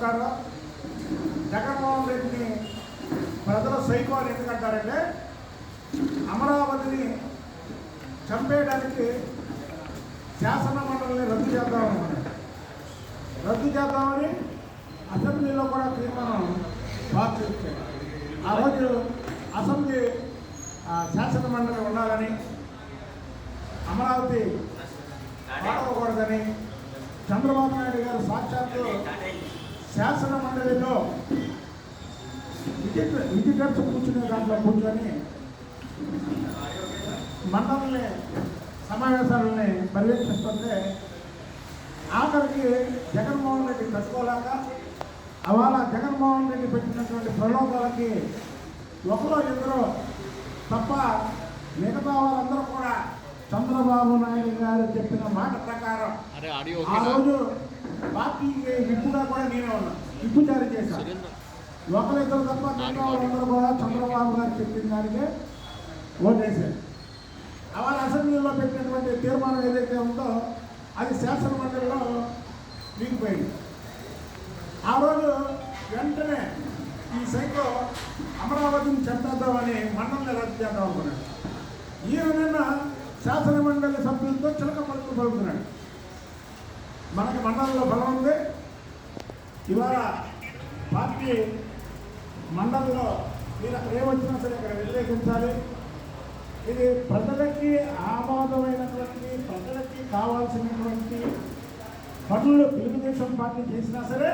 నమస్కారం. జగన్మోహన్ రెడ్డిని ప్రజలు సైకో అని ఎందుకంటారంటే అమరావతిని చంపేయడానికి శాసన మండలిని రద్దు చేద్దామని అసెంబ్లీలో కూడా తీర్మానం పాస్ చేశారు. ఆ రోజు అసెంబ్లీ శాసన మండలి ఉండాలని, అమరావతి పాడవకూడదని చంద్రబాబు నాయుడు గారు సాక్షాత్తు శాసన మండలిలో విజిటర్స్ కూర్చునే దాంట్లో కూర్చొని మండలిని సమావేశాలని పర్యవేక్షిస్తుంటే ఆఖరికి జగన్మోహన్ రెడ్డి తట్టుకోలేక అవాళ జగన్మోహన్ రెడ్డి పెట్టినటువంటి ప్రలోభాలకి ఒకరో ఇద్దరు తప్ప మిగతా వాళ్ళందరూ కూడా చంద్రబాబు నాయుడు గారు చెప్పిన మాట ప్రకారం ఆ రోజు పార్టీకి విప్పుగా కూడా నేనే ఉన్నా, విప్పు జారీ చేశాను. ఒకరిద్దరు తప్ప మిగతా వాళ్ళందరూ కూడా చంద్రబాబు గారు చెప్పిన దానికే ఓటేశారు. అవాళ అసెంబ్లీలో పెట్టినటువంటి తీర్మానం ఏదైతే ఉందో అది శాసన మండలిలో దిగిపోయింది. ఆ రోజు వెంటనే ఈ సైకో అమరావతిని చంపేద్దామని మండలిని రద్దు చేద్దాం అనుకున్నాడు. ఈయన నిన్న శాసన మండలి సభ్యులతో చిలక పలుకులు పలుకుతున్నాడు. మనకి మండలిలో బలం ఉంది. ఇవాళ పార్టీ మండలిలో మీరు అక్కడ ఏమొచ్చినా సరే ఇక్కడ వ్యతిరేకించాలి. ఇది ప్రజలకి ఆమోదమైనటువంటి, ప్రజలకి కావాల్సినటువంటి పనులు తెలుగుదేశం పార్టీ చేసినా సరే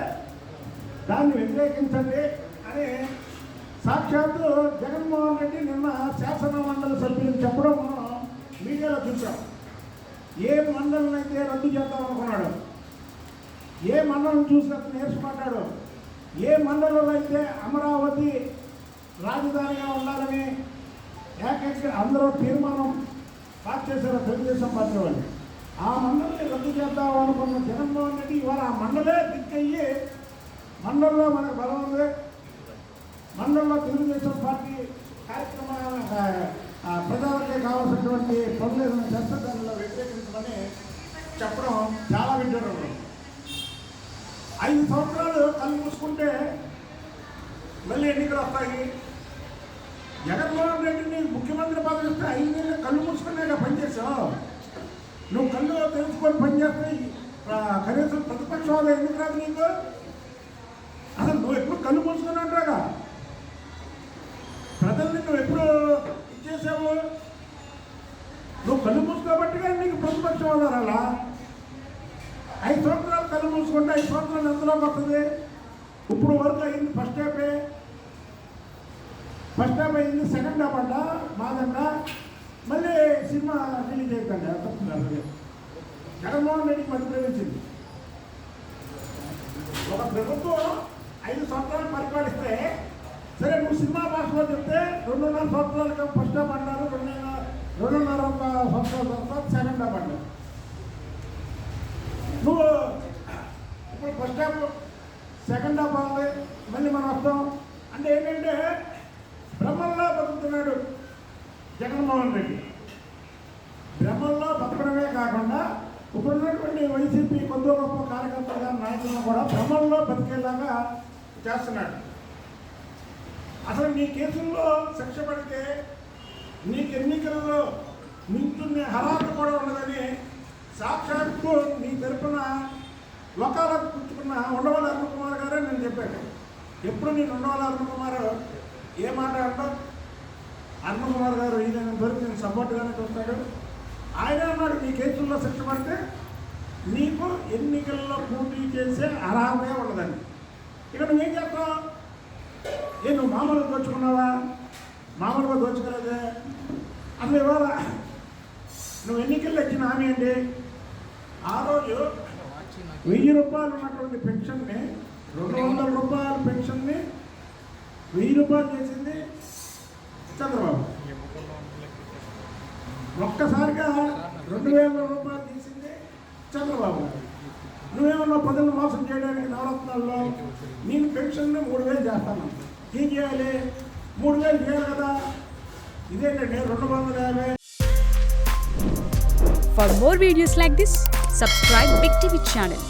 దాన్ని వ్యతిరేకించండి అని సాక్షాత్తు జగన్మోహన్ రెడ్డి నిన్న శాసన మండలి సభ్యులు చెప్పడం మనం మీడియాలో చూసాం. ఏ మండలిని అయితే రద్దు చేద్దాం అనుకున్నాడు, ఏ మండలిని చూసి అతను నేర్చుకుంటాడు, ఏ మండలంలో అయితే అమరావతి రాజధానిగా ఉండాలని ఏకైక అందరూ తీర్మానం పాస్ చేశారు తెలుగుదేశం పార్టీ వాళ్ళు, ఆ మండలిని రద్దు చేద్దాం అనుకున్న జగన్మోహన్ రెడ్డి ఇవాళ ఆ మండలే దిక్కయ్యి మండలిలో మనకు బలం ఉంది, మండలిలో తెలుగుదేశం పార్టీ కార్యక్రమాల ప్రజలకే కావాల్సినటువంటి పనులు చేస్తే దానిలో వ్యతిరేకించమని చెప్పడం చాలా వింటున్నాం. 5 సంవత్సరాలు కళ్ళు మూసుకుంటే మళ్ళీ ఎన్నికలు వస్తాయి. జగన్మోహన్ రెడ్డిని ముఖ్యమంత్రి పదవి ఇస్తే 5 నెలలు కళ్ళు మూసుకునేగా పనిచేసావు. నువ్వు కళ్ళు తెలుసుకొని పనిచేస్తే కనీసం ప్రతిపక్ష హోదా ఎందుకు రాదు నీకు? అసలు నువ్వు ఎప్పుడు కళ్ళు మూసుకొని అంటాగా ప్రజల్ని నువ్వు ఎప్పుడు ఇచ్చేసావు? నువ్వు కళ్ళు మూసుకోబట్టిగా నీకు ప్రతిపక్ష హోదా రాలా? 5 సంవత్సరాలు కళ్ళు మూసుకుంటే 5 సంవత్సరాలు ఎంతలోకి వస్తుంది? ఇప్పుడు వరకు అయింది ఫస్ట్ హాఫ్ అయింది, సెకండ్ హాఫ్ అంట మాదంట. మళ్ళీ సినిమా రిలీజ్ అవుతుంది. తప్పుతున్నారు జగన్మోహన్ రెడ్డికి మధ్య ప్రవేశించింది. ఒక ప్రభుత్వం 5 సంవత్సరాలు పరిపాలిస్తే సరే, నువ్వు సినిమా భాషలో చెప్తే 2.5 సంవత్సరాలకు ఫస్ట్ హాఫ్ అంటారు, 2.5 సంవత్సరాల తర్వాత సెకండ్ హాఫ్ అంటారు. నువ్వు ఇప్పుడు ఫస్ట్ హాఫ్ సెకండ్ హాఫ్ అవ్వాలి, మళ్ళీ మనం వస్తాం అంటే ఏంటంటే భ్రమంలో బతుకుతున్నాడు జగన్మోహన్ రెడ్డి. భ్రమంలో బతకడమే కాకుండా ఇప్పుడున్నటువంటి వైసీపీ కొద్ది గొప్ప కార్యకర్తలుగా నాయకులను కూడా భ్రమంలో బతికేలాగా చేస్తున్నాడు. అసలు నీ కేసుల్లో శిక్ష పడితే నీకు ఎన్నికల్లో నించునే అర్హత కూడా ఉండదని సాక్షాత్తు నీ తరపున వకాలత్ పుచ్చుకున్న ఉండవల్లి అరుణ్ కుమార్ గారే నేను చెప్పాను. ఎప్పుడు నేను ఉండవల్లి అరుణ్ కుమార్ ఏ మాట అంటాం, అరుణ్ కుమార్ గారు ఈయన దొరికి నేను సపోర్ట్గానే చూస్తాడు. ఆయన అన్నాడు నీ కేసుల్లో శిక్ష పడితే నీకు ఎన్నికల్లో పోటీ చేసే అర్హతే ఉండదని. ఇక నువ్వేం చేస్తావు? నువ్వు మామూలుగా దోచుకున్నావా? మామూలుగా దోచుకోలేదే. అసలు ఇవాళ నువ్వు ఎన్నికల్లో ఇచ్చిన హామీ ఏంటి? ఆ రోజు 1000 రూపాయలు ఉన్నటువంటి పెన్షన్ని 200 రూపాయల పెన్షన్ని 1000 రూపాయలు చేసింది చంద్రబాబు. ఒక్కసారిగా 2000 రూపాయలు తీసింది చంద్రబాబు. నువ్వేమన్నా ప్రజలను మోసం చేయడానికి నవరత్నాల్లో నేను పెన్షన్ని 3000 చేస్తాను. ఏం చేయాలి? 3000 చేయాలి కదా. ఇదేంటంటే 250. For more videos like this, subscribe Big TV channel.